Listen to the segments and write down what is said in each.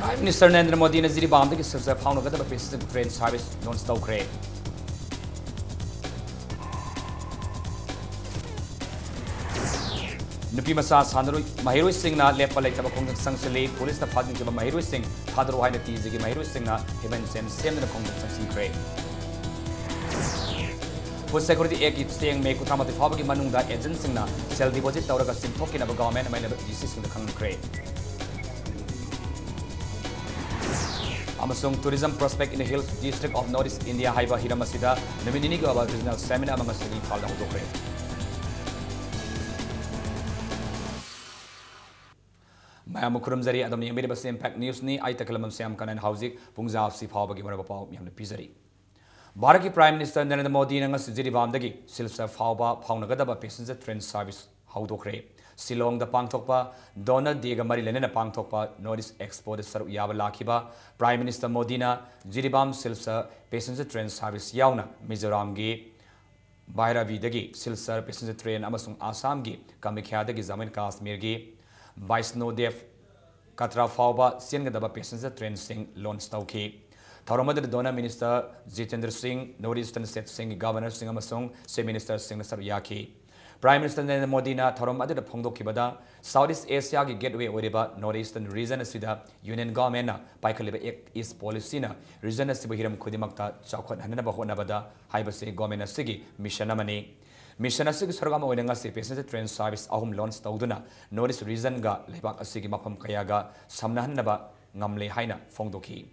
Prime Minister Narendra Modi na Jiribam ki sirsa phawna gadaba passenger train service launch tawkhre. Nupi masa sanaroi Mahiroi Singh na lepa laitaba khongjang sangsale police na phajin kiba Mahiroi Singh thadro haina tiji gi Mahiroi Singh na hemen sen sem na khongjang sangsingkhre. Food Security Act is saying make Kutamati Fabaki Manunda agents in sell deposit Tauraga Sim talking about government and decision the country. Amasung tourism prospect in the hills district of Northeast India Haiba Hiramasida, the Mininigo about regional seminar among us in Falda Hudokre. Mayamukurum Zari Adam Yamibas Impact News ni Itakalam Sam Kanan Housing, Pungza Si Fabaki Marapa Yam Pizari. Bharat ki Prime Minister Narendra Modi nang Jiribamdagi silsa phawba phawnagadaba passenger train service haudokre Silong da pangthokpa Donald Dega mari lenena pangthokpa Northeast Expo da saru yaba lakhiba Prime Minister Modi na Jiribam silsa passenger train service yauna Mizoram gi Bhairavi dagi silsa passenger train amasung Assam gi Kamekhya dagi Jammu Kashmir gi Vaishno Dev Katra phawba siengadaba passenger train sing launch tawki Thauramad Dona Minister Jitendra Singh, Northeastern State Singh, Governor Singh Amasung, State Minister Singh Saruyaki. Prime Minister Narendra Modi na Thauramad the Pongdo Kibada, Southeast Asia ki gateway oriba Northeastern region asida Union Government na Paikaliba East Policy na region asiba hiram Kudimakta Chakot Hanaba Honabada, Haibase Government Asigi, Mission Amani. Mission Asigi Sargama Oinangasi passenger train service ahum launch Tauduna, Northeast region ga Lebak Asigi Mapam Kayaga, Samnahanaba, Ngamle Haina, Fongdoki.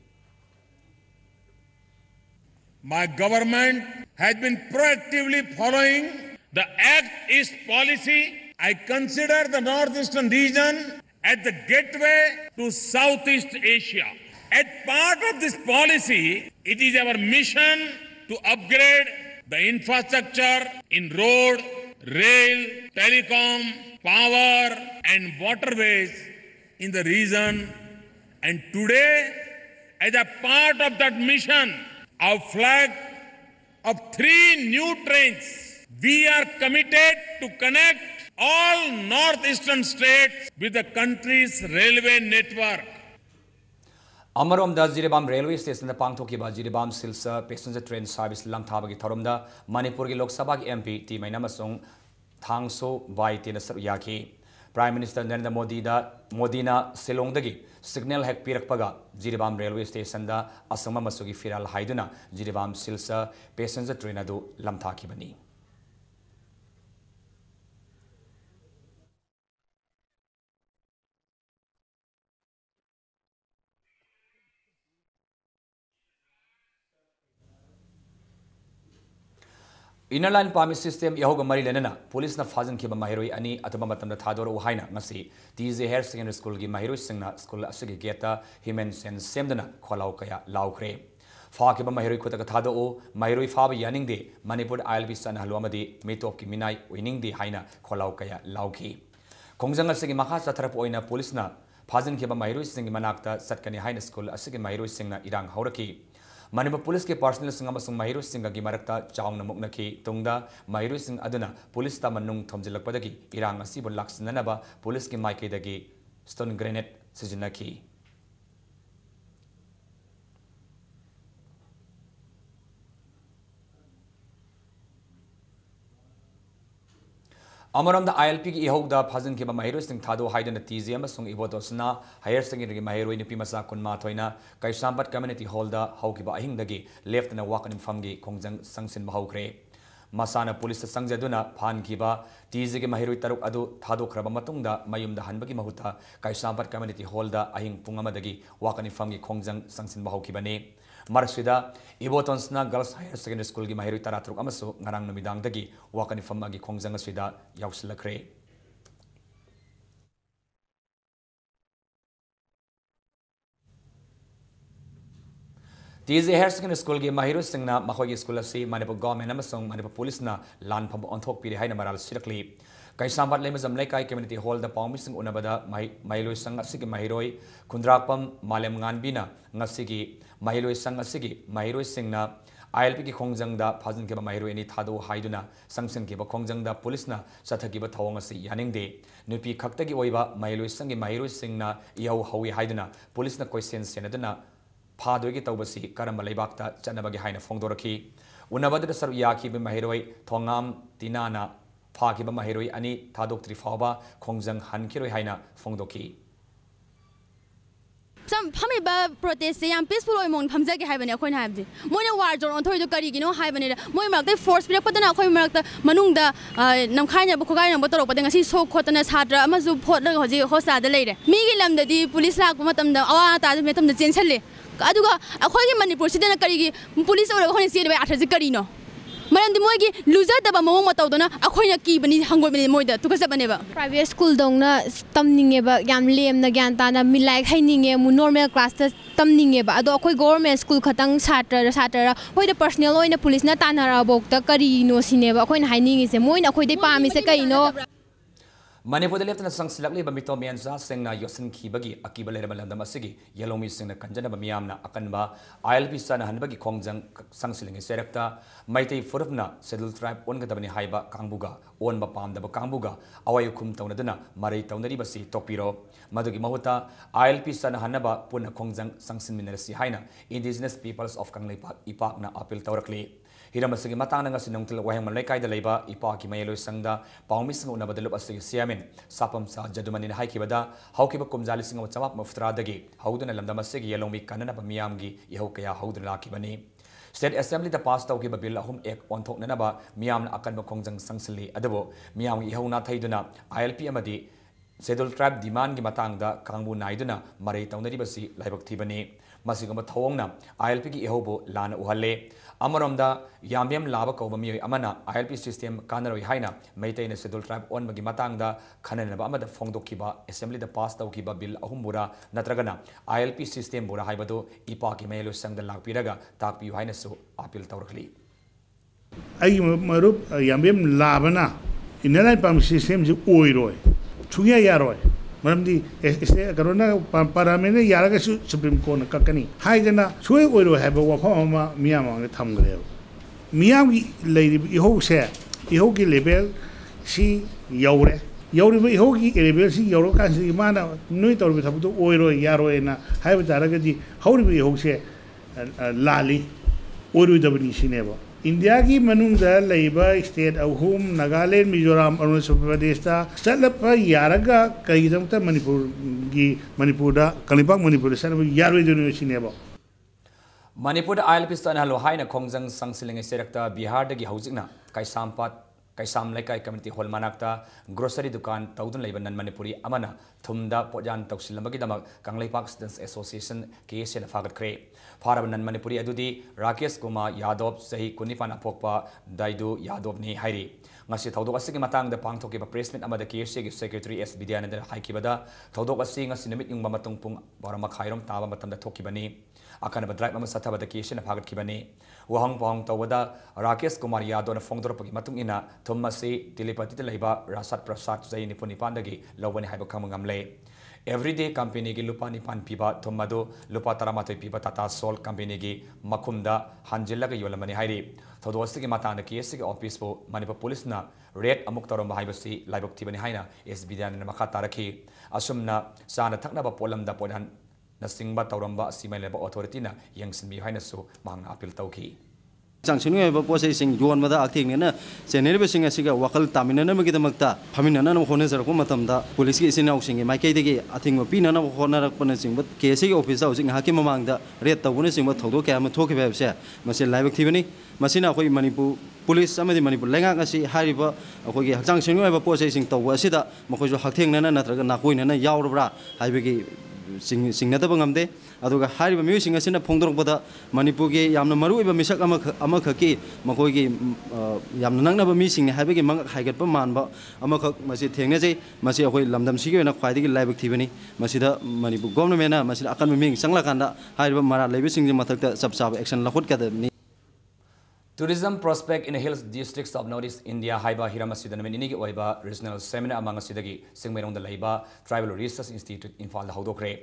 My government has been proactively following the Act East policy. I consider the Northeastern region as the gateway to Southeast Asia. As part of this policy, it is our mission to upgrade the infrastructure in road, rail, telecom, power and waterways in the region. And today, as a part of that mission, our flag of 3 new trains. We are committed to connect all northeastern states with the country's railway network. Amarom da Jiribam railway station the Pangtoki ba Jiribam Silsa passenger train service Lamthabagi Tharumda Manipuri Lok Sabha MP T Mainamasung Thangso Bai Tina Saruyaki. Prime Minister Narendra Modi na Silong dagi signal hek pirakpaga Jiribam railway station da asama masugi firal haiduna Jiribam silsa passenger train adu lamthakibani. Inner line permit system yahoga mari lenana police na fazan kiba mahiroi ani ataba matam na thador uhaina ngasi TJ Higher Secondary School gi mahiroi singna school asigi geta himen sen semdana kholau kaya laukhre fa kiba mahiroi khotaka thado o mahiroi fa ba yaning de Manipur ILB san halwamadi metop ki minai winning de haina kholau kaya lauki kongjang asigi makha satharap oina police na fazan kiba mahiroi singi manakta satkani haina school asigi mahiroi singna irang hauraki Manipur Police ke personal singa masung Mahiroi Singh gi marakta chaung namukna ki tungda Mahiroi Singh aduna police ta manung thomjilakpadagi irang asi bon laksinanaba police ki maike dagi stone grenade sijinaki Amaram the ILP ki ihog da phazin ki ba Mahiroi Singh thado haidana TJ amasung ibodosna higher secondary Mahiroi Nipi Masa kunma thoina Kaisambat community hall da hauki ba ahing dagi left na wakan famgi kongjang sangsin bahukre Masana police sangjaduna phan ki ba TJ ki Mahiroi taruk adu thado khraba matungda mayum da hanbagi mahuta Kaisambat community hall da ahing pungama dagi wakan famgi kongjang sangsin bahauki bane Marsida Ibotonsna Girls Higher Secondary School gi Mahiroi Taratruk amasu ngarang numidang dagi wakani famagi kongjang asida yausilakre TJ Higher Secondary School gi Mahiroi Singna makhoi school asi Manipur government amasung Manipur police na lan pham onthok piri haina maral sirakli Kaisambat lemazam laikai community hall da paumising unabada Mahiroi sang asigi Mahiroi Kundrakpam Malem Nganbina ngasigi Mahiroi sang asigi Mahiroi Singna ILP ki khongjangda phajin ke ba mairoi ani thado haiduna sangsen ke ba khongjangda police na sathaki ba thawang asi yaningde nupi khakta gi oiba mailoi sangi mairoi singna yau hawi haiduna police na question senaduna phadoi gi tawbasi karamba leibakta chanabagi haina phongdoraki unabadda saru yaki be mairoi thongam tinana phaki ba mairoi ani thadok tri phawba khongjang hankiroi haina phongdoki some Pamiba protest and peaceful among Pamzaki Haven, a coin have the Moina War or Ontario Carigino Haven, Moimak, they force me up on a coin mark the Manunda, Namkana, Bukana, but then I see so cotton as Hatra, Amazu Port Hosa the lady. Migilam the police like Matam the Awata, Metam the Gensele. Aduga, a coin Manipuri, then a Carigi, police or a coin see the way after the Carino. Madam the Moigi, loser the Mamma Todona, a coin a key beneath Hango Moida, took us up never. Private school dongna stamning eba yam lem na gyantana milai khaining e mu normal class ta tamning eba ado khoi government school khatang satra hoi the personnel oina police na tanara bok ta kari no sineba khoi na haining se moina khoi de pami se kai no Manipur the Lieutenant Sangsilakli Bamito Mianza Singna Yosin Kibagi, Akiba Lebalandam Asigi, Yellow Sing the Kanjana Bamiamna, Akanba, ILP Sana Hanbagi Kongjang Sangsiling Serekta, Maite Furvna, Settle Tribe, Ongatabani Haiba, Kambuga, Onba Pam the Bakambuga, Awayukum Tonaduna, Mari Tonaribasi, Topiro, Madugi Mahuta, ILP Sana Hanaba, Puna Kongjang Sangsin Minerasi Haina, Indigenous Peoples of Kanglipa, Ipakna Apil Taurakli. Hiramasigi matanga sinungtil wahang malaikai da leiba ipa ki mayelo sangda pawmising unabadalup asigi siamin sapam sa jadumanin haikibada haukiba kumjali singaw chamap mufradagi hauduna lamdamasigi yelongmi kanana pamiyamgi ihau kaya hauduna lakibani State Assembly da pass tau kiba bill ahum ek onthok nanaba miyam akan kongjang sangsili adabo miyam ihau na thaiduna ILP amadi Sedul Tribe demand gi matangda kangbu naiduna marai taunari basi laibak thibani masigama thawongna ILP gi ihobo lana uhalle Amaromda Yambiam Lava Kovami Amana, ILP system Kanaroi Haina, maintain a Sedul Tribe on Magimatanga, Kananaba the Fondo Kiba, Assembly the Pasta Kiba Bill Ahumbura, Natragana, ILP system Bura Haibado, Ipaki Melo Sang the Lakpiraga, Tapi Hainaso, Apil Taurkli. I Marup Yambiam Lavana, in the Pam systems Oiroi, Chuya Yaroi. Maramdi Corona Paramene Yaraga Supreme Court Kakani. Haidana, Sui will have a Wakoma Miam the Tamgrel. Miami lady Iho share, Ihoki label, she Yaure. Yauri Ihoki label, she Yoroka, Mana, Nuitor with Abu Oiro, Yaro, and Habitaragadi, how do we Hoshe Lali, Uru W. Shineva. Indiagi Manunga, Labor, State of Home, Nagaland, Mizoram, Arunachal Pradesh, Salapa, Yaraga, Kaidamta, Manipura, Kalipak, Manipur, Yarwi University. Manipur ILP Stan Halo Haina Kongjang Sangsiling Serekta, Bihar de Housingna, Kaisampat, Kaisam Lekai Community Hall Manakta, Grocery Dukan, Taudun Lebanon Manipuri, Amana, Tumda, Pojan, Tausilamagidama, Kanglipak Students Association, KS and Fagat Kray. Parabanan Manipuri Adudi, Rakesh Kuma, Yadov, Sahi Kunipan Apokpa, Daidu, Yadov Ni Hairi. Ngasi Taudok Asing Matang, the Pangtoki Pressment Amada KSC Secretary S. Bidian and the Haikibada, Taudok Asing as Sinamit yung Mamatong Pung, Baramakairam, Tava Matan the Tokibani, Akan of Drive Mamasata vacation of Hagat Kibani, Wahang Pong Tawada, Rakesh Kumar Yadon, Fongdor Matung Ina, Tomasi, Telepati Leba, Rasat Prasat, Zay Nipunipandagi, Lawan Habakamamle. Everyday company ki lupa nipan piba tomado lupa taramate piba tata sol company ki makumda hanjilla ki yolamani hairi thodosti ki matana KSC ki office po Manipur police na red amuk tarom bahibasi laibok tibani haina SBDN na makata rakhi asumna sana thakna ba polam da podan na singba tauramba simai leba authority na yangsinmi haina so mahang appeal tauki Sanctioning of processing Yuan Mada acting in a Senebising a cigar Wakal Tamina Magita, Pamina Hones Matamda, police is in Oxing, my Kadi, I think of Pina of Honor Ponacing, but KSC office housing Hakim among the Red Tawinising what Todoka and Toki Webshare, Masin Live Activity, Masina Hoi Manipu, police, some of the Manipu Langasi, Hariba, a junction of processing to Wasida, Mokojo Hating and Nakuin and Yaura, I begin. Sing Natabangam Aduga Hari musing as in a Pondroboda, Manipugi, Yamamaru, Misak Amakaki, Makogi, Yamnanga missing, having a monk Hagapaman, Amakak, Masi Tengaze, Masia Lamdam Sigo and a fighting live activity, Masida, Manipu Gomena, Masida Akaming, Sanglakanda, Hariba Mara, Levising the Mataka, Subsab Action Lahotka. Tourism prospect in the hills districts of Northeast India, Haiba Hiramasidan Minigi Oiba, regional seminar among Sidagi, Singmerong the Laiba, Tribal Research Institute in Fal Hodokre.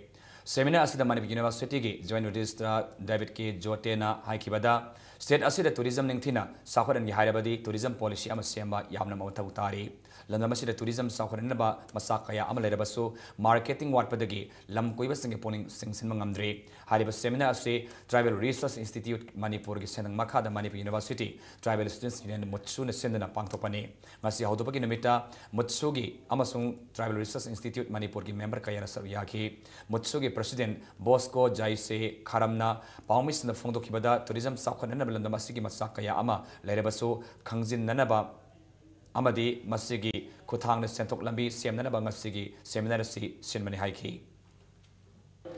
Seminar asida Manipur University ki Joint Registrar David K. Jotena haikibada state asida tourism ningthina sakharan gi hairabadi tourism policy ama semba yamna mathau tari landam asida tourism sakharan ba masak kaya ama lerabasu marketing watpadagi lam koiba singe poning singsin mangamdre hariba seminar ase Tribal Research Institute Manipur gi senang makha da Manipur University Tribal Students Union mutsu na sendana pangthopani ngasi haudopagi namita mutsu gi amasung Tribal Research Institute Manipur gi member kaya na saruyaki mutsu gi President Bosco Jaise Kharamna Paumis na Fongdokibada Tourism Sakhanana Belandam Asigi Masakaya Ama Lerebasu Kangzin Nanaba Amadi Masigi Kutang Sentok Lambi Semnanaba Masigi Seminarisi Sinmani Haiki.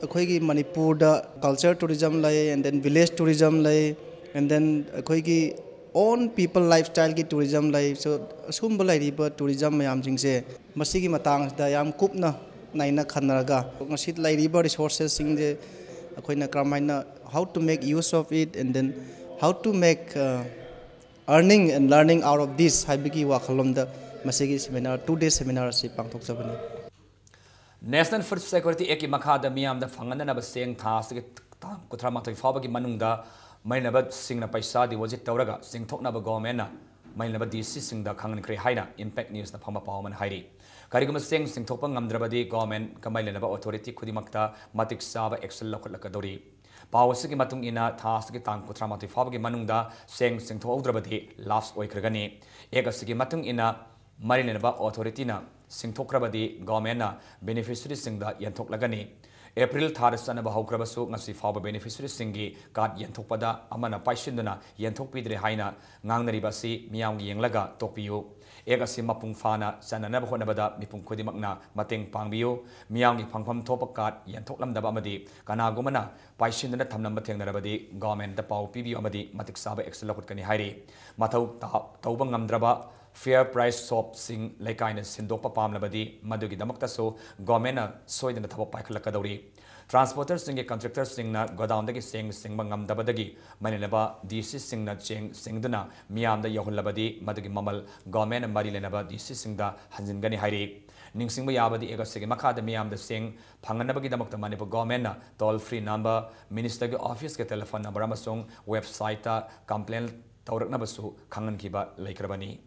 Akoigi Manipur da culture tourism lay and then village tourism lay and then akoigi own people lifestyle ki tourism lay so sumba lay riba tourism mayam jingse masigi matang da yam kupna naina khanaraga ngasit lay riba resources sing je akoina kramaina how to make use of it and then how to make earning and learning out of this habiki wakhalom da masigi seminar 2-day seminar si pangthok sabani National Food Security Eki Makada Miam the Fangana Sing Task Kutramato Fabaki Manunda Mainaba Sing na Paisa di Wajit Tauraga Sing Toknaba Gomena Mainaba DC Sing the Kangan Kre Haina Impact News na Pama Palman Hairi Karigama Sing Sing Topang Amdrabadi Government Kamailaba Authority Kudimakta Matik Saba Excel Lakadori Pawasiki Matung ina Task Tang Kutramato Fabaki Manunda Sing Sing Todrabadi Laughs Oikragani Egasiki Matung ina Marinaba Authority na Singtokrabadi Government beneficiary Singda Yantok Lagani April Tharasana Bahokrabasu Nasi Faba beneficiary Singi God Yantokpada Amana Paishindana Yantok Pidre Haina Ngangaribasi Miang Yanglaga Topiu Egasi Mapung Fana Sananaba Honabada Mipung Kodimakna Mating Pangbiu Miang Pangpam Topakat Yantok Lamdabamadi Kanagumana Paishindana Tamnam Tengarabadi Government the Pau Pibi Amadi Matik Saba Excelokut Kani Hairi Matau Taubangam Draba Fair price shop sing Lakaina Sindopa Pamlabadi, Madugi Damaktaso, Gomena, Soid and the Tabo Pakalakadori. Transporters sing a contractors sing na Godandagi sing Mangam Dabadagi, Manilaba, DC sing na Ching Singduna, Miam the Yohulabadi, Madugi Mamal, Gomena Marilenaba, DC sing the Hanzingani Hari. Ningsing Yabadi Egosig Makada Miam the sing, Panganabagi Damakta Manipo Gomena, toll free number, Minister Office telephone number Amasung, website, complaint, Taurak Nabasu, Kangan Kiba, Lakrabani.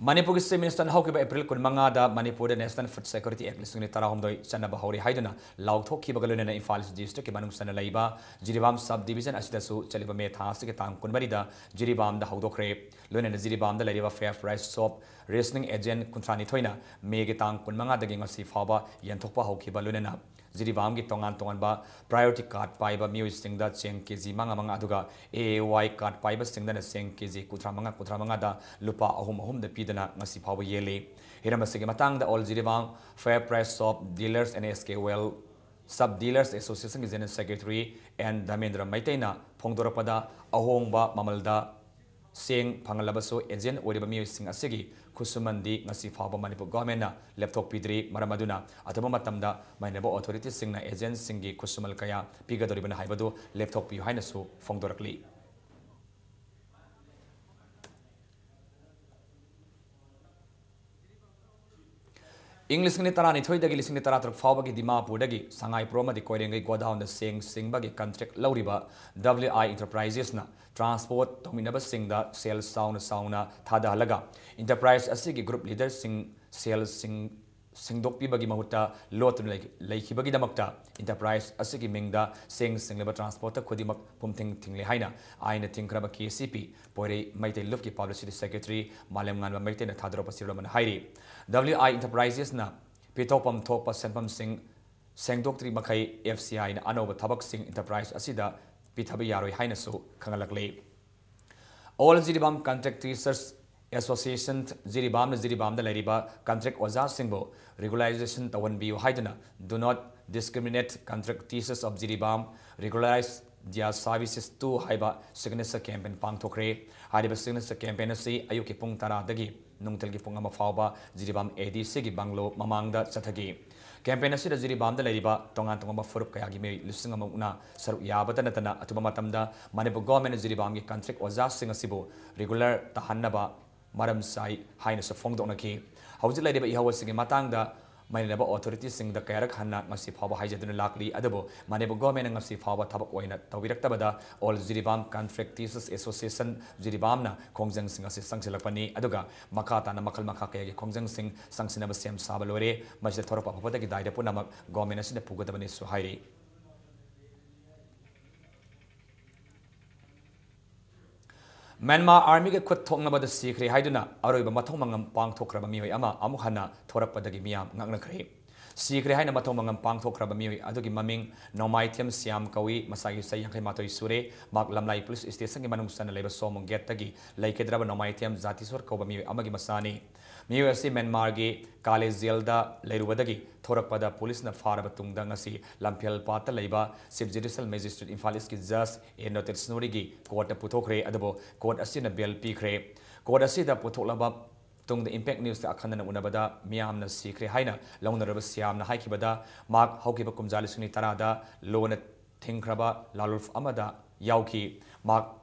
Manipur State Minister Hokiba April Kunmangada, Manipur National Food Security Act Listing Tarahomdoi, Sanabahori Haidana, Lauto Kibagaluna in Falis District, Manung Sana Laiba, Jiribam Subdivision Asidasu, Chaliba Metasik, Tang Kunbarida, Jiribam the Haudokre, Luna Jiribam the Ladiva Fair Price Soap, Wrestling Agent Kuntrani Toina, Megatang Kunmanga the Gang of Sifaba, Yantopa Hokiba Lunana. Jiribam ki tongan ba priority card paiba miu sing da cheng kg manga aduga AAY card paiba sing da seng kg kutra manga da lupa ahum da pidana ngasi phawa yele hirama sigi matang da all Jiribam fair price shop dealers and SKWL sub dealers association general secretary and Damendra Maitaina phongdorapada ahongba mamalda seng phangalabaso agent oriba miu sing asigi Kusumandi ngasi faba Manipur government na laptop pidri maramaduna atama matamda mainabo authorities singna agents singi kusumal kaya pigadoribana haibadu laptop pi hainasu fongdorakli English ni tarani thoi dagi lising ni taratruk faba gi Dimapur dagi sangai proma di koirengai godown the singba gi contract lauriba WI Enterprises na transport tominaba singda sales sauna thada halaga enterprise asigi group leader sing sales singdok pibagi mahuta lot laikibagi damakta enterprise asigi mingda singleba transport khodimak pumthing thingle haina aina thingkraba KCP pore maite lufki publicity secretary malem nganba maite na thadropa sirlaman hairi WI Enterprises na pitopam thokpa senpam sing sengdok tri makai FCI na anoba thabak sing enterprise asida pithabi yaroi haina su khangalakle all Jiribam contractors Association Jiribam the Lariba contract Oza Singbo regularization Tawan Bio Haidana do not discriminate contractors of Jiribam regularize their services to Haiba signature campaign Pang Tokre Haiba signature campaign si Ayuki Pung Tara Dagi Nungtelgi Pungama Fauba Jiribam ADC Banglo Mamangda Satagi campaign asida Jiribam da leriba tongan tongan furup kaya gi me listing amuna saru yabata natana atuba matamda Manipur government Jiribam gi contract oza sing asibo regular tahannaba maram sai haina sa fongdona ki hauji leriba ihawa sing matangda Manipur authorities sing the Kayak Hana Masi Pava Hajadun Lakli Adabo, Manipur government and Masi Pava Tabakoina, Tawiraktabada, all Jiribam Contractors Association, Jiribamna, Kongzang Sing Assistant Silapani, Aduga, Makata, Makal Makaka, Kongzang Sing, Sansinaba Sam Sabalore, Major Torpa Potaki died upon a government in the Pugatabani Suhairi. Myanmar Army ke khut thong na ba da sikre haiduna aroi ba mathong mangam pang thokra ba mi hoi ama amukhana thorak padagi miyam ngakna khre sikre haina mathong mangam pang thokra ba mi hoi adugi maming nomaithiam siam kawi masagi sai yankai matoi sure mak lamlai police station ki manung sana leba somong get tagi laikedra ba nomaithiam zatiswar ko ba mi hoi amagi masani mi hoi asi Myanmar ge kale zelda leirubadagi thorak pada police na faraba tungda ngasi lamphel pata leiba chief judicial magistrate Imphal East ki judge e notice nori gi court puthokre adabo court asina bail pi khre court asida puthoklaba tung the impact news ta akhanna unabada miyamna sikre haina launaraba siamna haikibada mak haukiba kumjali suni tarada lona thingkraba lalulf amada yauki mak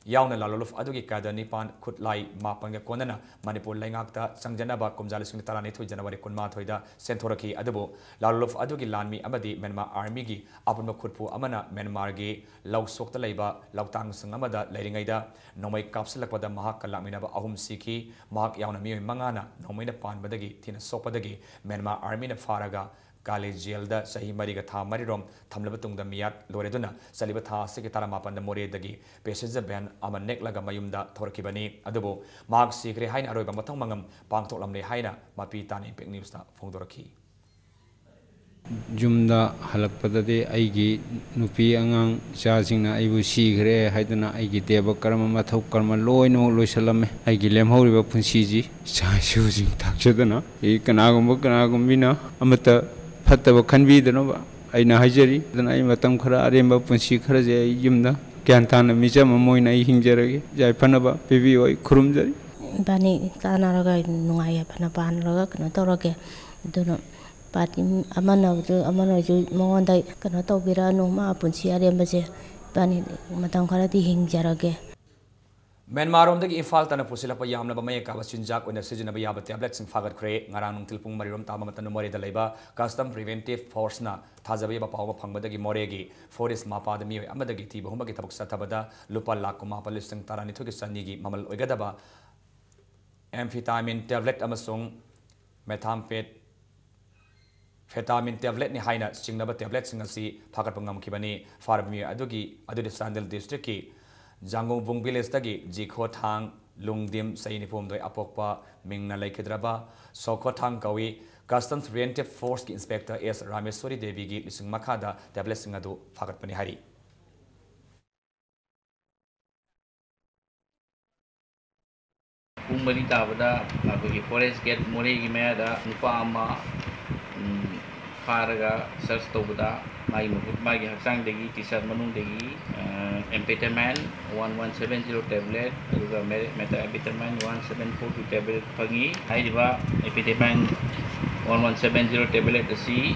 yauna laluluf adugi kada nipan khutlai mapanga konana Manipur laingakta sangjana ba kumjali suni tarani thoi January kunma thoida senthoraki adubo laluluf adugi lanmi amadi Myanmar army gi apunma khutpu amana Myanmar gi lausokta leiba lautang sangamada leiringaida nomai kapsalakpada mahak kalamina ba ahum sikhi mahak yauna mi mangana nomaina panbadagi thina sopadagi Myanmar army na faraga Kale jail da sahi mariga tha marirom thamlaba tungda miyat loreduna saliba tha sigi tara mapanda more dagi passenger van ama neklaga mayumda thorkibani adubo mark sikre haina aroiba mathang mangam pangthoklamle haina mapi tani impact news ta phongdoraki Jumda halakpadade aigi nupi angang chasingna aibu sigre haiduna aigi deba karma mathau karma loino loisalame aigi lemhoriba punsiji chasujing takchadana e kanagumina amata fattaba khanbidana aina hajari dana ai matam khara aremba punsi khara je yumna gyantana mijama moina ai hingjarage jai phanaba pibi oi khurumjari bani tanaraga nungaya phana panraga kana torage duna pati amana ju monda kana tobira no ma punsi aremba je bani matam khara di hingjarage Myanmar omdagi Imphal tana pusilapa yamna ba mayaka ba sinjak oina sijina ba yaba tablet sing fagat khre ngarang nung tilpung marirom tama matan more da leiba custom preventive force na thajabi ba pawba phangbadagi moregi forest mapa da mi amadagi ti bahuma gi tabuk satabada lupa lakh ko mapa listing tarani thoki sani gi mamal oigadaba amphetamine tablet amasung methamphetamine tablet ni haina singnaba tablet sing asi phagat pangam kibani farmi adugi Sandel district ki Jangong Bung village tagi jikho thang lungdim sainipum doi apokpa mingna laikhedraba sokho thang kawi customs preventive force ki inspector S Rameswari Devi gi lising makhada tablet singadu phagat pani hari Pumari tabada abagi forest gate more gi meda nupa ama faraga search tobada mai mukut magi haksang degi t-shirt manung degi amphetamine 1170 tablet juga methamphetamine 1742 tablet pagi hai diba amphetamine 1170 tablet asi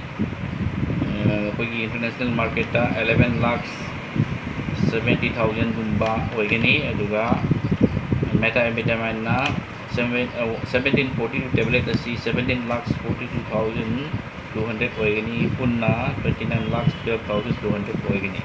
pagi international market ta 11 lakhs 70,000 gumba hoigani aduga methamphetamine na 1742 tablet asi 17 lakhs 42,200 hoigani punna 29 lakhs 12,200 hoigani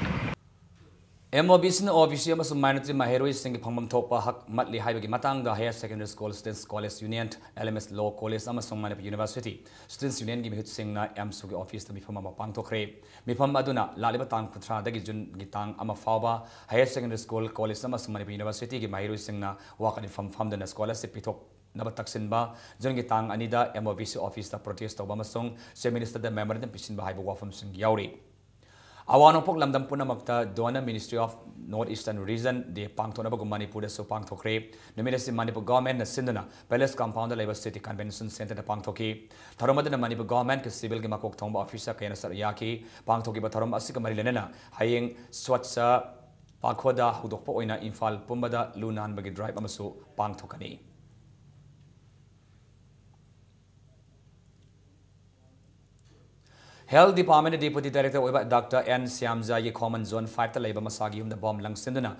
MOB sin office amasung minority maheroi sing phangmam thokpa hak matli haibagi matangda higher secondary school students college union LMS law college amasung Manipur university students union gi mihut singna MSU gi office ta mifam ma pangthokre mifam aduna laliba tang kuthra dagi jun gi tang ama fawba higher secondary school college amasung Manipur university gi maheroi singna wakani famdana scholarship pithok naba taksinba jungi tang anida MOBC office ta protest toba amasung chief minister da memorandum pisinba haibu wafam sing yauri Awanopok lamdam punamakta Dona Ministry of Northeastern Region de Pangthonaba Manipur so Pangthokre Numerasi Manipur government na Sinduna Palace Compound Labor City Convention Center na Pangthoki Tharomadana Manipur government ke civil gi makok thongba officer kayana saryaki Pangthoki ba tharom asika marilenena hayeng swatsa pakhoda hudokpa oina Imphal pumbada lunan bagi drive amasu Pangthokani Health Department Deputy Director Dr. N. Siamja ye Common Zone 5 ta leiba masagi the bomb langsinduna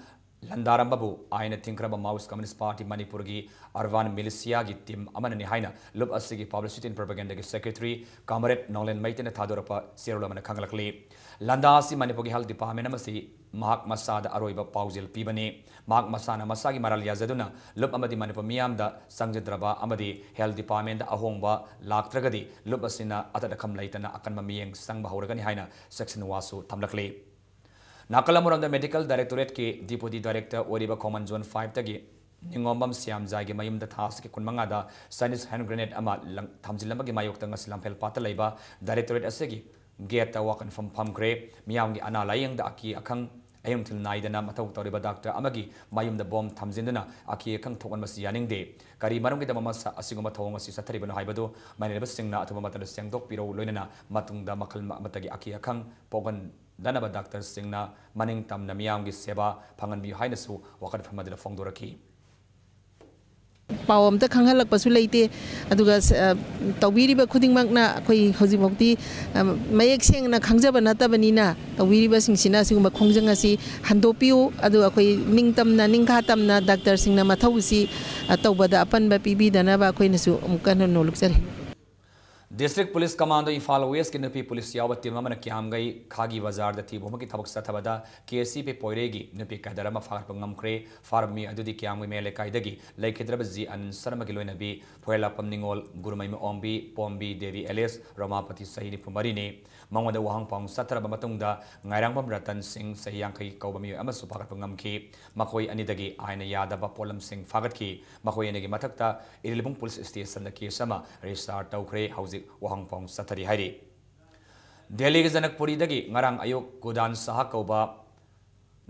Landaram Babu aina Tinkraba Maoist Communist Party Manipuri Arvan Militia gi team amanani haina lup asigi publicity and propaganda gi secretary Comrade Nolan Maitena Thadorapa Sirulaman Kangalakli Landasi Manipuri Health Department amasi Mahak Masada Aroiba Pauzil Pibani Mahak Masana Masagi Maralia Zaduna lup amadi Manipur Miamda Sangjadraba amadi Health Department Ahongba Laktragadi lup asina atadakam laitana akan mamiyeng sang bahuragani haina section wasu tamlakli Nakalamuram the Medical Directorate ki Deputy Director Oriba Common Zone 5 tagi Ningombam Siam Zagi Mayum the task Kunmangada Sinus hand grenade ama Tamzilambagi Mayok Silampel Patalaiba Directorate Asegi Get the walk from Pam Gray Miyangi Ana Layang the Aki Akang Ayung till Naidana Matau Toriba Doctor Amagi Mayum the bomb Tamzindana Aki Akang Tokan Masianing Day Kari Marum the Mamasa Asigoma Tonga Sisatariban Haibado my neighbor Singna to Mamata Sangdok Piro Lunana Matunda Makal Matagi Aki Akang Pogan Danaba Doctor Singna Maning Tam Namiangi Seba Pangan Bi Hainasu Wakat from Madela Fongdoraki. Pawam ta khangalak pasu leite aduga tawiri ba khuding makna khoi hojimokti mayek seng na khangjaba natabani na tawiri ba singsina siguma khongjang asi handopiu adu khoi ningtam na ningkhatam na doctor singna mathausi tawbada apan ba pibi dana ba khoi nasu amkan no luksari District Police Commando Infal West Kinupi Police Yawa Team Amana Kiamgai Kagi Bazar the Team Homaki Tabak Satabada KSC Pe Poiregi Nupi Kadarama Far Pangam Farmi Adudi Kiamwi Mele Kaidagi Lake Hidrabazi and Saramagiloinabi Puela Pamningol Gurumai Ombi Pombi Devi Elias Ramapati Sahini Pumarini Mangwa the Wahang Pong Satara Bamatunda Ngairang Ratan Singh Sayankai Kaubami Amasupak Pangamki Makoi Anidagi Aina Yadaba Polam Singh Fagatki Makoi Negi Matakta Ilibung Police Station the Kisama Restart Taukre Housing Wahang Pong Satari Hari. Delhi Zanakpuri Dagi, Marang Ayuk, Gudan Sahakoba,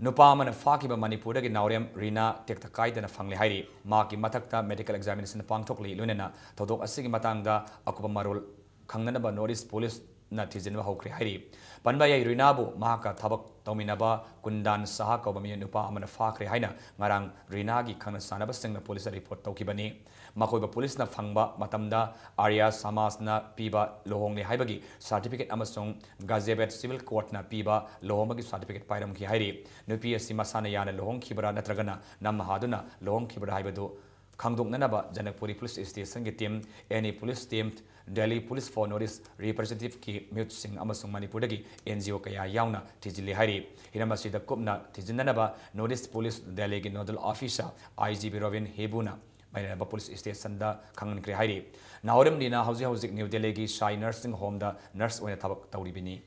Nupaman Fakiba Manipur, Nauriam, Rina, Tektakai, and a Fangli Hari, Maki Matakta, medical examination Pangtokli, Lunena, Todok Asigimatanga, Akupamarul, Kanganaba Notice Police Natizin Hokri Hari. Panbaya Rinabu, Maka Tabak Tominaba, Kundan Sahakoba, Nupa, and a Fakri Haina, Marang, Rinagi, Kanasanaba, Sing the police report Tokibani. Makoiba police na fangba matamda Arya Samas na piba lohong ni haibagi certificate amasong Gazebet civil court na piba lohomagi certificate pairam ki hairi nupi asi masana yana lohong khibra natragana namahaduna lohong khibra haibadu khangdok nanaba Janakpuri police station ki team any police team Delhi police for notice representative ki mute sing amasong Manipur dagi NGO kaya yauna tijili hairi hinamasi da kupna tijinanaba notice police Delhi ki nodal officer IGP Robin Hebuna Manipur Police Station da Kangan Krihari. Naurem Nina Hausi New Delhi Shai Nursing Home da nurse when a tabak tauribini.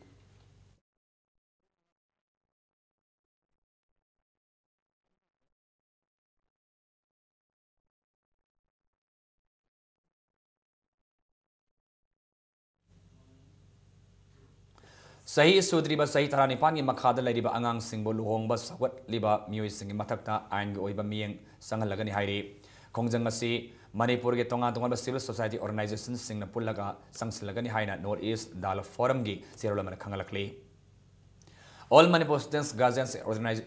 Sahi Sudriba Sahi Taranipan Makada Ladiba Angang Singbo Luhong Bas what Liba Muising Matakta and Oiba Miang Sangalagani Hairi. Kongjangasi Manipur ge tonga tonga civil society organizations sing na pulaga sangsilagani haina North East Dal Forum gi Sirulaman Kangalakli. All Manipur students Gazans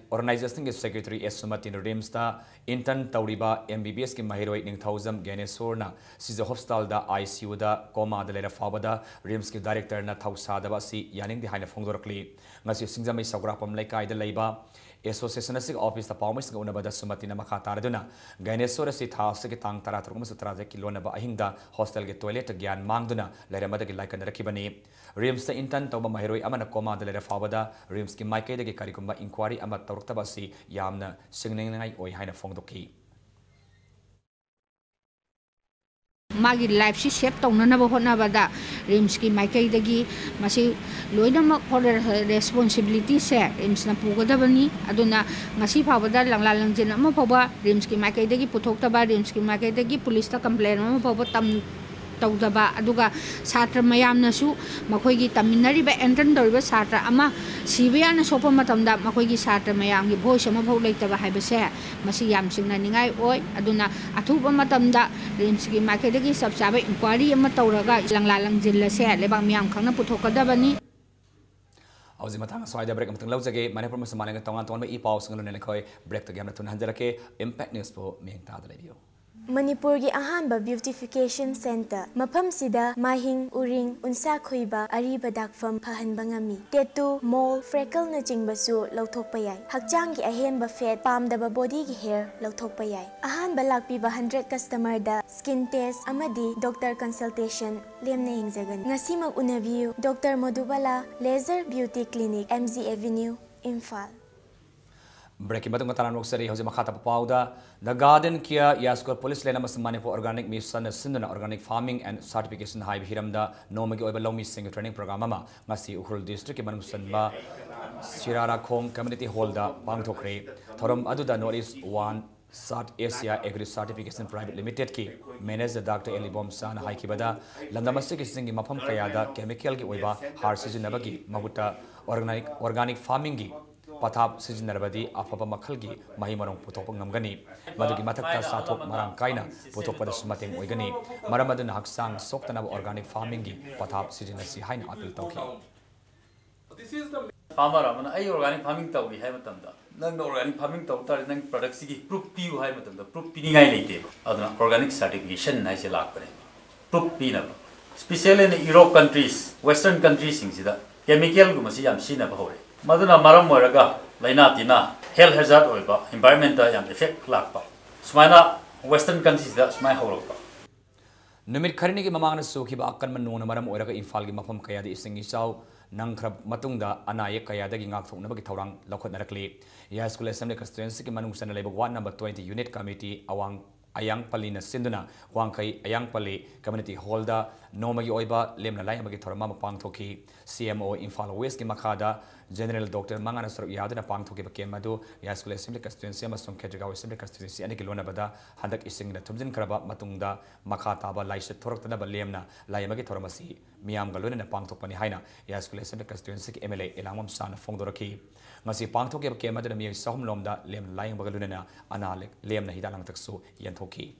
organization secretary Esumati Rimsta intern Tauriba MBBS ki Mahiroi Ning Thousand Ganesorna Siza Hospital da ICU da Koma da Lera Fabada Rims ki director na Thausadaba si Yaning di haina Fongdorkli ngasi Singjamai Sagrapam Laikai da Leiba Association office the Palmas go Nabada Sumatina Makataraduna, Ganesora sit house, Tang Taratrums, Kilonaba Ahinda, hostel get toilet again, Mangduna, Leramada like an Rakibani. Rims the intent of Mahiroi Amana Coma, the Lera Fabada, Rimski Mike de Karikuma inquiry Amat Tortabasi, Yamna, singing or Hina Fongdoki. Magi life si save taugnanaba hotnabada rimski maikai masi loinamak for responsibility se rims na pugadabani aduna ngasi phawada langlalangjin ama phawba rimski maikai puthokta rimski maikai police ta complaint ama phawba tam tawdaba aduga satra mayamnasu makhoi taminari ba entran doriba satra ama sibiyana sopa matamda makhoi satra mayam gi voice ama phau leitaba haibase masi yam singna ningai oi aduna athuba matamda rimski market sabsabe inquiry ama tawraga langlalang jilla se lebang miyam khangna puthokadabani Auzi matang soida break matang laujage Manipur masamane tongan tongan ba I pause ngalone lekoi break to game na tun hanjarake impact news po meng ta da radio Manipur gi ahanba beautification center mafam sida mahing uring unsa khoiba ariba dakfam phahanba ngami tattoo mole freckle na jingbasu lauthokpa yai hakchang gi ahenba fat pamdaba body gi hair lauthokpa yai ahanba lakpiba 100 customer da skin test amadi doctor consultation lemna hingjagan ngasimag unabiu Dr. Madhubala Laser Beauty Clinic MZ Avenue Imphal Breaking batung kataran roksari hausa makata papauda the garden kia yaskor police lena mas Manipur organic mission sinduna organic farming and certification high hiramda nomagi oiba lomi sing training program ama ngasi ukhul district manung sanba Sirara Khong community hall da pangthokre thorom aduda Northeast 1 South Asia Agri Certification Private Limited ki manager Dr. Elibom San haikibada landamasi ki singi mafam kayada chemical ki oiba har sijinabagi maguta organic farming gi Pathap Sijinarbadi Afaba Makalgi Mahimarong Putop Ngamgani Madugi Matakta Satok Marang Kaina Putopadas Mating Oigani Maramadun Haksang Soktanab organic farming Pathap Sijinasi Hain Apil Toki Farmer Amana I organic farming tau we have a tanda. Nang organic farming tau tar nang products ki proof piu have a tanda proof piningai late aduna organic certification nai se lak pare proof pina especially in Europe countries western countries sing sida chemical gumasi yam sina ba hore Maduna Maram Moraga, Laina Tina, Hell Hazard Oiba, environmental and effect lakpa. Smina Western countries that's my whole. Numit Karni Mamana Suki Bakan Manuna Maram Oraga Infalgi Mapam Kayadi Singi Sao, Nankrab Matunda, Anaya Kayada Gingak Nabaki Taurang, Lokot Narakli, Yaskul Assembly Constituency Manung San Labor 1 number 20 Unit Committee, Awang Ayang Palina Sinduna, Wangkai Ayang Pali, Community Holder, Nomagi Oiba, Lemna Layamaki Torama Pangtoki, CMO Infal West Makada, General Dr. Mangana Sor Yadana Pangtoki Bakemadu, Yaskul Assembly Constituency, Masum Kedrigaw Assembly Constituency, and Kilona Bada, Handak Ising the Tumzin Karaba, Matunda, Makataba, Laisha Tortana Lemna, Layamaki Toramasi, Miam Galuna Pangtopani Haina, Yaskul Assembly Constituency, MLA, Elamam San, Fongdoraki, Masi Pangtoki Bakemadu, Mir Soham Lomda, Lem Layang Bagaluna, Analik, Lem Nahidalang Taksu, Yantoki.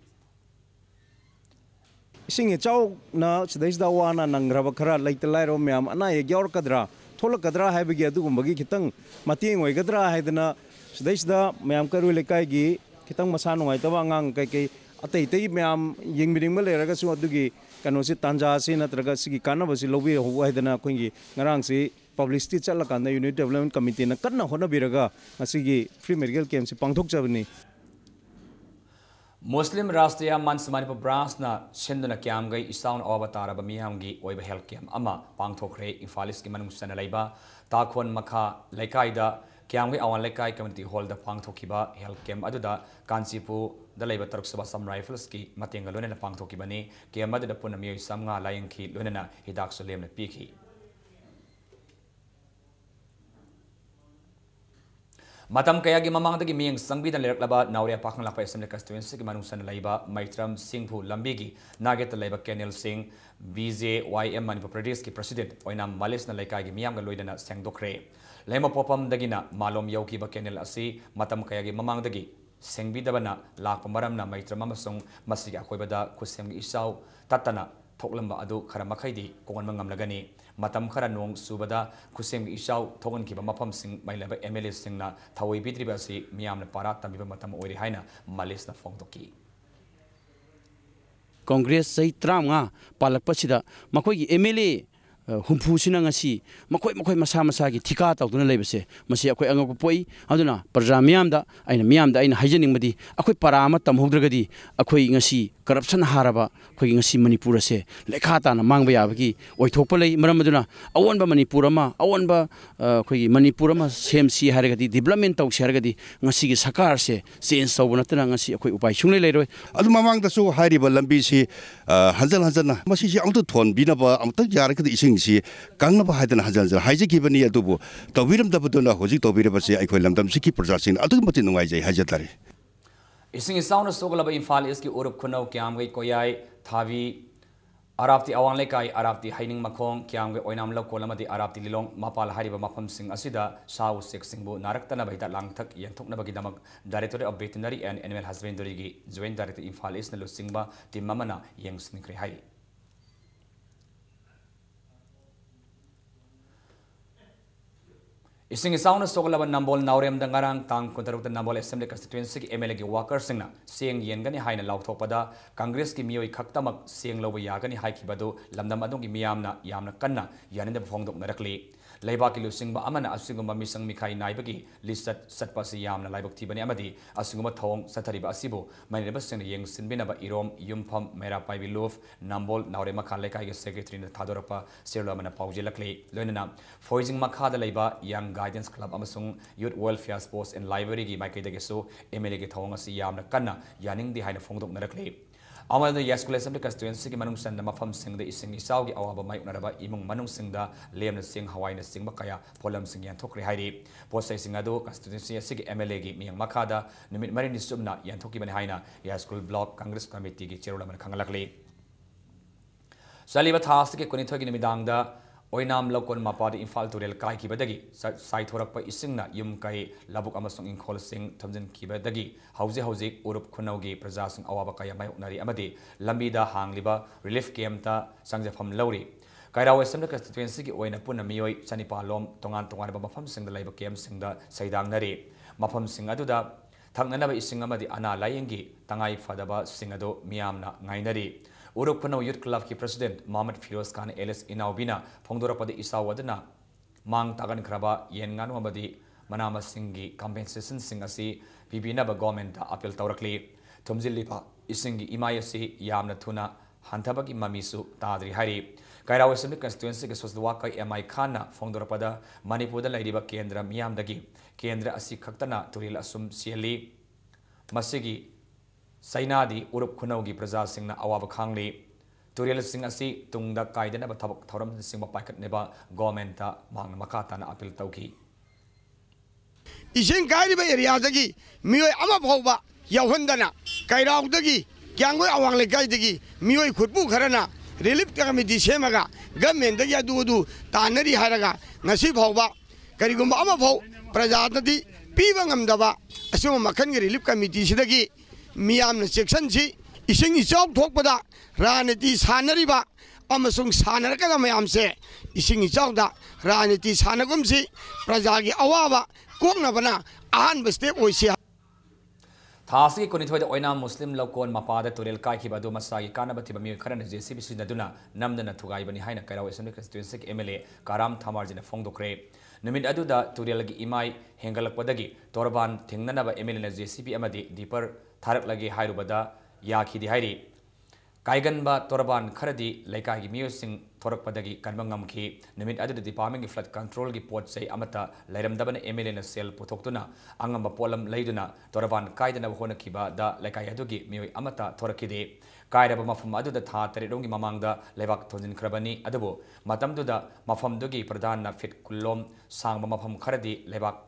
Sing a chow na today's the one and Rabakara like the light of Miam and I Yorkadra, Tolakadra have a Bagi Kitang, Mating Wagadra Hadana, today's the Miam Karulekagi, Kitang Masano, Itawangang Kake, Ate Miam, Ying Bidding Malay, Ragasu Dugi, Kanosi Tanja, Sina Tragasi, Kanavasi, Lobi, who Hadana Quingi, Narangsi, Publicity Chalakan, the Unit Development Committee, and Kana Honabiraga, Asigi, Free Medical Camps, Pangtok Javani. Muslim Rastriya Mans Manipur branch na Sinduna Kiamgai Isound Avatar Bamiamgi Oiba Health Camp Ama Pangthokre Infalis ki manung sana laiba Takhon Makha Lekaida Kiamgai Awan Lekai Community Hall da Pangthokiba Health Camp aduda Kansipu da laiba Taruksaba Sam Rifles ki Matenga Lona Pangthokibani Kiamada da Punami Samga Layanki Lona Hidak Solem na Piki Matam kaya gi mamang dagi miyang sangbidan leraklaba nauria pakang lakpa Assembly Constituency ki manung sana laiba Maitram Singhu Lambigi Naget laiba Kenil Singh BJYM Manipur Pradesh ki President oinam Malis na laikai gi miyam ga loidana sengdokre Lema popam dagina malom yauki ba Kenil asi matam kaya gi mamang dagi sengbidabana lakpa maram na Maitram amasung masiga akoibada kusem gi isaw tatana Toklamba adu Karamakhaidi Kongan Mangamlagani Matam Kara Nong Subada Kusem Ishaw Togan Kiba Mapam Sing Mailaba MLA Singna Tawi Bitribasi Miam Parat Tamiba Matam Ori Haina Malis na Fongtoki Congress say Tramga Palapasida Makoi MLA Humpu Sinangasi Makoi Masamasagi Tika Tuna Labase Masia Angopoi Aduna Parjamiamda and Miamda in Hygienic Madi Akoi Parama Tam Hodragadi Akoi Ngasi Corruption Haraba Quingasi Manipura se Lekata and Mangbayabaki Waitopole Maramaduna Awanba Manipurama Awanba Manipurama same sea Haragadi Development of Sharagadi Ngasi Sakar se Saint Sawanatana Ngasi Upai Shungle later Adumamang the so high Lambisi Hazan Masisi out of Ton Binaba Amtajarak Ising Kanaba Hadan Hazan Hajiki Bania Dubu the Wiram Dabuduna Hosi Tobirabasi Equilam Siki Production Altumatin Waji Hajatari. Ising sound of Sogalaba Infal is ki Urup Kuno Kiamwe Koyai Tavi Arabti Awan Lekai Arabti Haining Makong Kiamwe Oinam Lokolamadi Arabti Lilong Mapal Hariba Mapam Sing Asida Sao Six Singbo Naraktana Baita Langtak Yantok Nabagidamak Director of Veterinary and Animal Husbandry Joint Director Infal is Nalu Singba Timamana Yang Snikri Hai. Ising isaw na sokolaba nambol naurem dangarang tang kontaruk ta nambol assembly constituency ki MLA ki worker singna sieng yen gani haina lauthopada Congress ki mioi khaktamak sieng loba yagani haikibadu lamdam adong ki miyamna yamna kanna yaninda phongdok narakli Leiba ki lusingba amana asinguma misang mikai naibagi listat satpasi yamna laibak tibani amadi asinguma thong sathariba asibu maneba sing yeng sinbinaba irom yumpham mera paibi luf nambol naure makha lekai ge secretary na thadorapa serlo mana paujilakli loinana foizing makha da leiba young guidance club amasung youth welfare sports and library gi maikai dage so MLA ge thong asi yamna kanna yaning di haina phongdok narakli Amal yes school assembly constituency ki manung sanda mafam sing the ising isaw gi awaba mai unaraba imung manung sing da lem na sing Hawaii na sing bakaya polam sing yan thokri hairi posai sing ado constituency asig MLA gi miyang makada nimit mari ni subna yan thoki bani haina yes school block congress committee gi cherula man khangalakli saliba thas ki kuni thogi nimidang da Oinam lokon mapadi infal turel kai kibadagi sai thorak pa isingna yum kai labuk amasung inkhol sing thamjin kibadagi hauji urup khunaugi praja sing awaba kaya mai unari amadi lambida hangliba relief camp ta sangjafam lawri kairaw assembly constituency ki oina punna mioi chanipalom tongan ba mafam sing da laiba camp sing da saidang nari mafam sing aduda thangnanaba ising amadi ana layengi tangai fadaba sing ado miyamna ngainari Uruk Punau Youth Club ki President Mohammed Firoz Khan Elis Inaubina Pongdora Padi Isawadana Mang Tagan Kraba Yen Nganu Abadi Manama Singi Compensation Singasi Bibina ba government appeal Taurakli Tumzilipa Isingi Imayasi Yamna Tuna Hantabagi Mamisu Tadri Hari Kairaw Assembly constituency ki Sosdwaka MI Khana Pongdora Pada Manipur da Laidiba Kendra Miyam Dagi Kendra Asi Khaktana Turil Asum Siali Masigi Sainadi urup khunaugi praja singna awaba khangli turel sing asi tungda kaidana ba thabak thoram sing ba paikat neba government ta mang makata na appeal tauki ising kairi ba area dagi mioi ama phawba yawhandana kairaw dagi kyangoi awang le kai dagi mioi khutbu kharana relief committee semaga government dagi adu tanari haraga ngasi phawba karigumba ama phaw praja nadi piba ngamdaba asuma makhan gi relief committee sidagi Miam section si ising isok thokpada raniti sanariba amasung sanaraka mayam se ising isok da raniti sanagum si prajagi awaba kokna bana ahan step oisia Thasi kuni thoida oina Muslim lokon mapada turel kai ki badu masagi kana bati bami kharan JCB sinaduna namdana thugai bani haina kairaw assembly constituency MLA Karam Thamarjina Fongdokre Numid aduda turel gi imai hengalakpadagi torban thingnanaba MLA na JCB amadi deeper Tharak lagi hairubada yaki di hairi Kaiganba torban kharadi laikai gi miusing thorak padagi kanbangam ki nimit adu department gi flood control gi pot sei amata lairamdabana MLA na sel putoktuna angamba polam leiduna torban kaidana hona kiba da laikai adu gi mioi amata thorakide kairaba mafam adu da tha taridongi mamangda lebak thonjin khrabani adubo matamduda mafam dugi pradhan na fit kullom sangba mafam kharadi lebak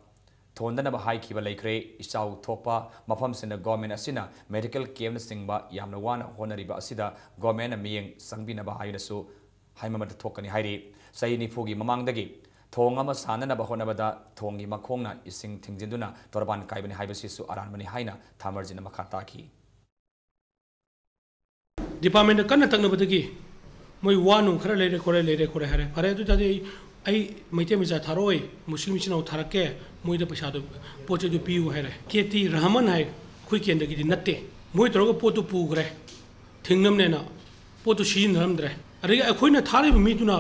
Thondana bahai kiba laikre isau thopa mafam sina government asina medical camp na singba yamna wana honariba asida government na miyeng sangbina bahai nasu haimamata thokani hairi saini phugi mamangdagi thongama sanana bahonabada thongi makhongna ising thingjinduna torban kaibani haibasisu aranmani haina thamarjina makhata ki department kana tangnabadagi moi wanu khara leire kore hare pare tu tadi ai maite misa tharoi muslim chino tharake moida paisa do poche do piu hare keti rahman hai khoi ken dagi natte moi trogo potu pu gre thingnam ne na potu shin nam dre are akhoi na thare mi tuna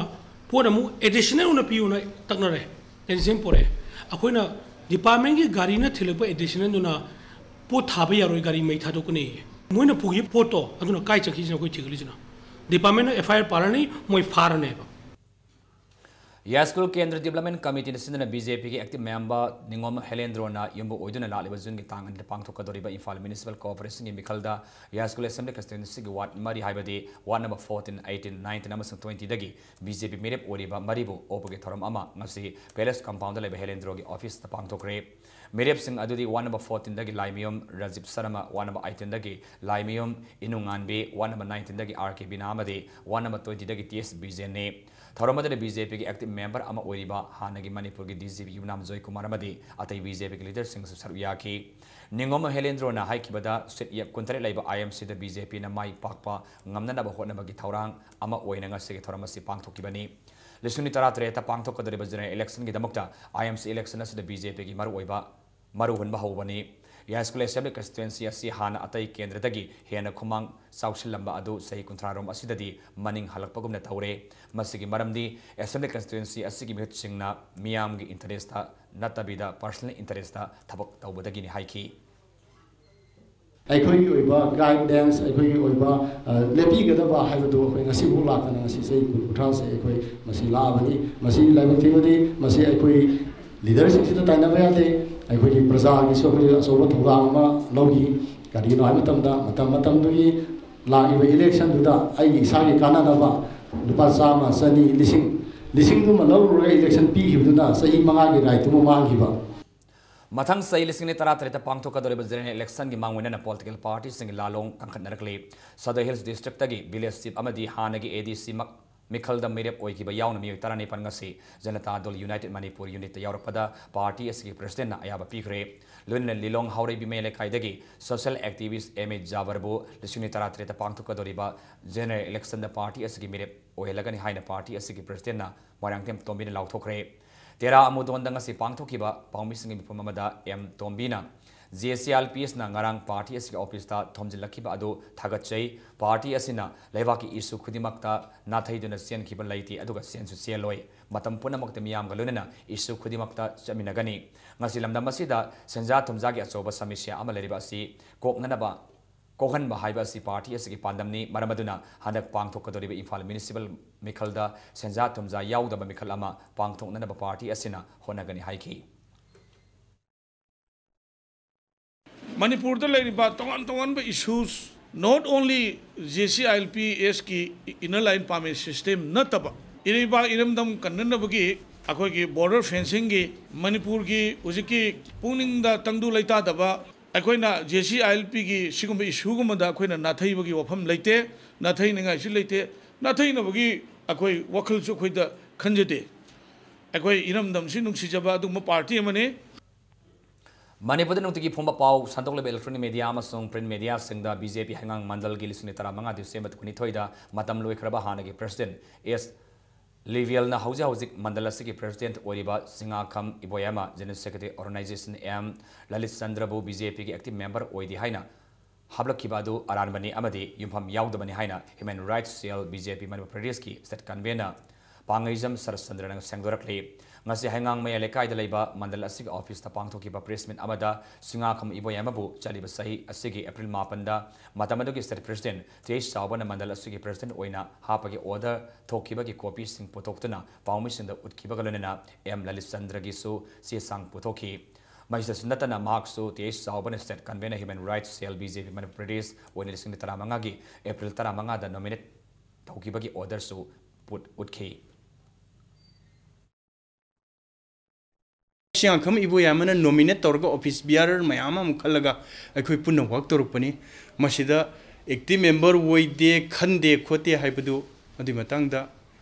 pora mu additional una piu na takna re exam pore akhoi na department gi gari na thilepa additional na po thaba yaroi gari mai thado kuni moi na pugi poto aduna kai chakhi jina koi chigli jina department na FIR parani moi farane ba Yaskul Kendra Development Committee na BJP ki active member Ningom Helendrona yumbu oiduna laliba jun gi tangan de pangthokadoriba Imphal Municipal Corporation gi mikhalda Yaskul Assembly constituency gi ward mari haibadi ward number 14 18 19 amasung 20 dagi BJP merep oriba maribu opoge thoram ama ngasi Palace compound leba Helendro gi office ta pangthokre merep sing adudi ward number 14 dagi Laimium Rajib Sarama ward number 18 dagi Laimium Inunganbe ward number 19 dagi RK Binamade ward number 20 dagi TS Bijene Thoramada BJP ki active member ama oriba hanagi Manipur ki DCP Yumnam Joy Kumar amadi atai BJP ki leader sing sarvya ki Ningom Helendro na haikibada set ya kontare laiba IMC da BJP na mai pakpa ngamna na bahot na bagi thaurang ama oina nga se thoramasi pangthokibani लिसिंग तरा तरेता पांगथोकदरिबा general election की दमकता IMC election असिदा BJP की मरु हुनबा हौबनी यास्कुल assembly constituency असि हाना अतई केंद्रदगी हेना खुमांग साउसिलंबा अदु सही कुंथ्रारोम असिददी मनिंग हलकपगुमना तौरे मसिगी मरमदी assembly constituency असिगी मिहुतसिंगना मियामगी इंटरेस्टा नतबिदा personal इंटरेस्टा थबक तौबदगिनी हाइखी अखोई ओइबा guidance अखोई ओइबा लेपीगदबा हाइबदो अखोई ngasibu लाकना ngasi sei कुंथ्रा से अखोई मसी लाबनी मसी लाइबक थिबदी मसी अखोई लीडरशिप सिदा ताइनबा यादे अखोई प्रजा की सोखोई असोबा थौराम अमा लौगी करिनो हाइ मतमदुगी लाइबा इलेक्शन दुदा आई इसागी कानादबा लुपा चामा चनी लिसिंग दुमा लौरुगा इलेक्शन पीखिबदुना सही मंगागी राइट तुम मांगिबा मथंग सही लिसिंग तरा तरेता पांगथोकदरिबा जेनरल इलेक्शन की मांगवेना पॉलिटिकल पार्टी सिंग लालोंग कंखनरकले सदर हिल्स डिस्ट्रिक्ट तगी विलेज चीफ अमदी हानगी ADC मिखल मेरेप ओइकिबा यावना मियोय तराने पंगसी जनता दल यूनाइटेड मणिपुर यूनिट यावरपदा पार्टी असगी प्रेसिडेंट अयाबा पीखरे लोइना लिलोंग हाउरेबी मेले खाइदगी सोशल एक्टिविस्ट एम जाबरबो लिसिंग तरा तरेता पांगथोकदरिबा जेनरल इलेक्शन द पार्टी असगी मेरेप ओहेलगनी हाइना पार्टी असगी प्रेसिडेंट मोरांगतेम तोम्बिना लाउथोखरे तेरा अमुदोंदंगसी पांगथोकिबा पाउमिसिंग मिफममदा M Tombina JCLPS na ngarang party asigi office ta thomjilakhiba adu thagachai party asina leibaki issue khudimakta nathaiduna sen khiba laiti aduga sensu seloi matam punamakta miyam galunana issue khudimakta chaminagani ngasi lamdam asida senja thomjagi achoba samisya ama leriba asi koknanaba कोहन बाहाइबासी party असगी पांदमनी मरमदुना हनक पांगथोकदोरिबा Imphal municipal मिखलदा सेंजा तुमजा याउदबा मिखल अमा पांगथोकनबा पार्टी असिना होनगनी हाइखी मणिपुर तोंगान इश्यूज नॉट ओनली JCLPS की इनर लाइन पार्मिट सिस्टम नतब इरमदम कन्ननबगी अखोगी बॉर्डर फेंसिंग की मणिपुर की उजिकी पुनिंग तंगदु लेतादबा अखोइना JCLP की सिगुम इशूगुमदा अखोइना नाथैबगी वफम लेते नाथैनगाइसु लेते नाथैनबगी अखोइ वखलसु अखोइदा खंजदे अखोइ इरमदमसि नुंसिजबा अदुम पार्टी अमने मणिपुर नुतिगी फोंबा पाउ संतोक इलेक्ट्रॉनिक मीडिया अमसोंग प्रिंट मीडिया सिंगदा BJP हंगांग मंडल की लिसिंग तरा मंगा दिसेंबर 22 मतम लोइखरबा हानगी प्रेसिडेंट एस लिवियल हौजा हौजिक मंडल की प्रेसिडेंट ओरिबा Singakham Iboyaima general secretary organisation M Lalit चंद्रबु BJP की एक्टिव मेंबर ओइदि हाइना हाबलखिबादु अरानबनी अमदी युमफम याउदबनी हाइना human rights cell BJP Manipur Pradesh की स्टेट कन्वेनर पांगैजम सरचंद्रन सेंगदोरखले ngasi hangang mai lekai da leiba mandal asig office ta pangthoki ba pressment amada singakham iboyamabu chaliba sahi asigi April 9 da matamadogi state president Tej Sabana mandal asigi president oina hapagi order thokiba ki copy sing potoktuna paumi sing da utkiba galonena M Lalit Chandra gi su si sang potokhi Majlis Sundatana Marksu Tej Sabana state convener human rights cell BJP Manipur Pradesh oina lising taramanga gi April taramanga da nominate thokiba ki order su put utkhi Singakham इबोयामना nominate तौरगा office bearer मयामा मुखलगा अखोय पुन्ना work तौरपनी मसिदा active member वोइदे खंदे खोते हाइबदु अदि मतंगदा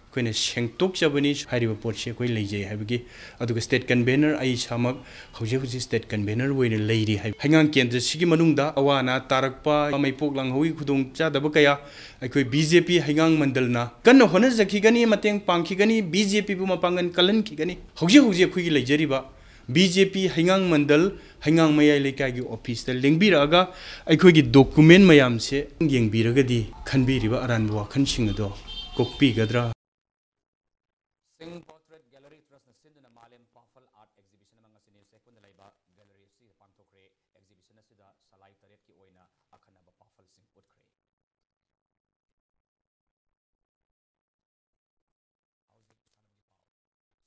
अखोयना सेंगतोक जबनी हारिबा पोटसे अखोय लेजे हाइबगी अदुगा स्टेट कन्वेनर आई सामक हौजे हौजे स्टेट कन्वेनर वोइने लेरी हाइ हांगां केंद्र सिगी मनुंगदा अवाना तारकपा मैपोक लांगहोई खुदोंग चादबा कया अखोय BJP हांगां मंडलना कन्न होना जखिगनी मतेंग पांखिगनी BJP बु मपांगन कलन खिगनी हौजे हौजे अखोयगी लेजरिबा BJP हांगां मंडल हांगां मयाई लेकागी ऑफिस ता लेंगबिरागा अखोयगी डॉक्यूमेंट मयाम से येंगबिरगदी खनबिरिबा अरानबो वाखनसिंग अदो कोकपीगद्रा सिंग पोर्ट्रेट गैलरी ट्रस्ट सिंदुना मालेम पाफल आर्ट एग्जीबिशन मंगसिनी सेकुंड लाइबा गैलरी सि पांगथोखरे एग्जीबिशन सिदा सलाई तरेट की ओइना अखनबा पाफल सिंग उठखरे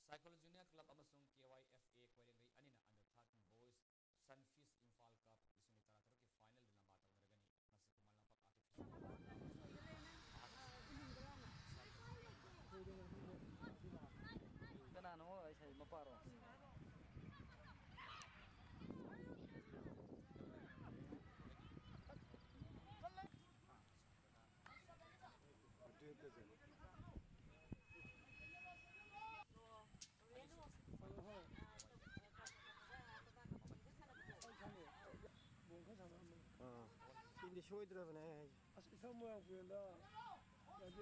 साइकोल जूनियर क्लब अमसुंग KYFA कोइरिंगई अनिना अंडर 13 बॉयज सनफिश इंफाल कप लिसिंग तरातर की फाइनल दुना मातरगनी कनानो ऐसे मपारो 소이드라브네. 아스 이상 모양 보인다. 야제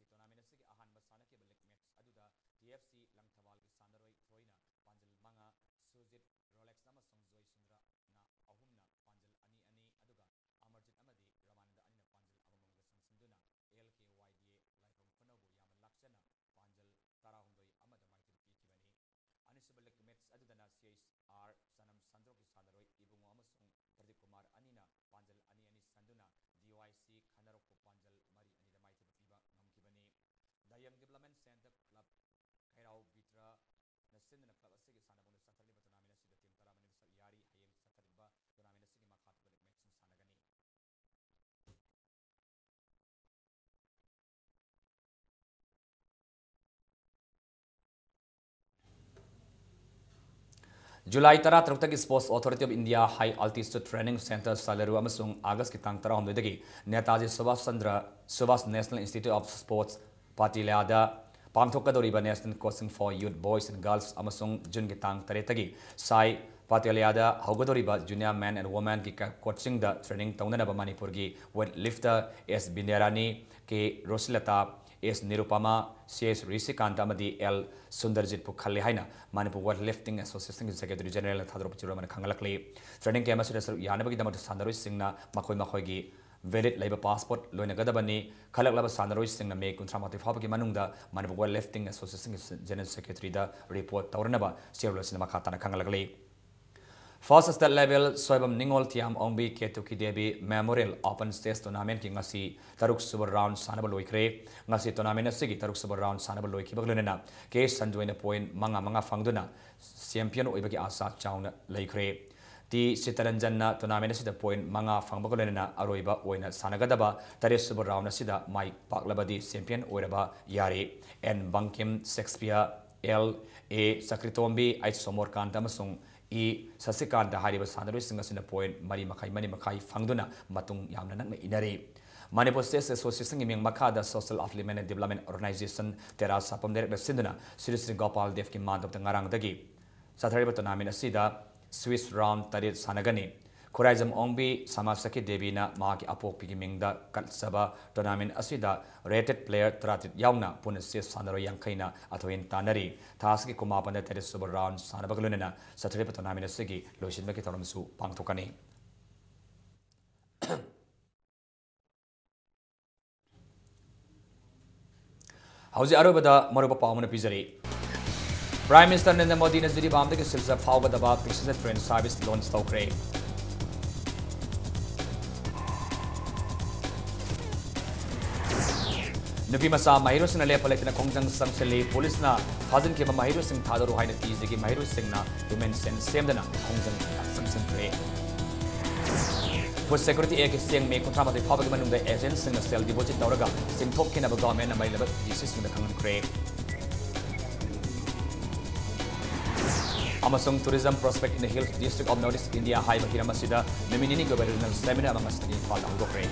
tournament asigi ahanba sanaki lig match aduda TFC Langthawal ki sandaroi thoina panjal manga Sujit Rolex amasung Joy Sundra na ahumna panjal ani ani aduga Amarjit amadi Ramananda anina panjal amamanga sangsinduna LKYDA laifam khonabu yam lakchana panjal tarahundoi amada maiti pikibani anisaba lig match adudana CSR sanam sandro ki sandaroi ibungo amasung Pradeep Kumar anina panjal ani ani sanduna DYC Khanarok panjal mari anida maiti piba ngamkibani Dayang Development Center Club Kairao Bitra Nasindana Club asigi sanabunu sathaliba tournament asida team taramani sa yari hayeng sathaliba tournament asigi makhat balik match sanagani July 13 Sports Authority of India High Altitude Training Center Salaru amasung August ki tang 19 dagi Netaji Subhash National Institute of Sports Patilayada pangthokadoriba National Coaching for Youth Boys and Girls amasung June ki tang 3 dagi Sai Patilayada haugadoriba Junior Men and Women ki coaching da training taunanaba Manipur gi weightlifter S Binderani ke Rosilata S Nirupama CS Risikanta amadi L Sundarjit Pukhalli haina Manipur Weightlifting Association Secretary General Thadro Pachuraman Khangalakli training camp asida yanabagi damat sandaroi singna makhoi gi valid labor passport loina gadabani khalaklaba sandaroi singna me 38 fabagi manungda Manipur Weightlifting Association General Secretary da report tawranaba serial cinema khatana Khangalakli First state level Soibam Ningol Tiam Ongbi Ketuki Debi Memorial Open Stage Tournament ki ngasi taruk super round sanabal loikre ngasi tournament asigi taruk super round sanabal loiki baglunena ke sanduina point manga fangduna champion oibagi asa chauna laikre ti sitaranjanna tournament asida point manga fangbaglunena aroiba oina sanagadaba tare super round asida mai paklabadi champion oiraba yari N Bankim Shakespeare L A Sakritombi I Somor Kantamasung E Sasikanta Hariba Sandaroi Singasina point Mani Makai Fangduna Matung Yamna Inari Manipur State Association Iming Makada Social Affluent and Development Organization Tera Sapam Director Sinduna Sri Gopal Devki Mant of the Ngarang Dagi Sathariba Tonamina Sida Swiss Round Tarit Sanagani Kurajam Ongbi Samasaki Devina Maki Apok Pigimingda Katsaba Tournament Asida rated player Tratit Yauna Punasis Sanaro Yankaina Atoin Tanari Taski Kumapana Teris Super Round Sanabaglunena Satripa Tournament Sigi Lushin Makitoramsu Pangtokani How's the Arabada Moroba Palmana Pizari Prime Minister Narendra Modi Naziri Bamdaki Silsa Fawbadaba Precision Train Service Launch Stokre Nupi masa Mahiru Singh lepa letina kongjang samseli police na fazin ke Mahiru Singh thadaru haina tizigi Mahiru Singh na women sen semdana kongjang samsem kre Food security ek sing me kontramati phawagi manungda agent sing na sel deposit tawraga sing thok kina ba government na mai leba disease na kangan kre Amasung tourism prospect in the hills district of Northeast India high bahira masida nominini governmental seminar among study fall kre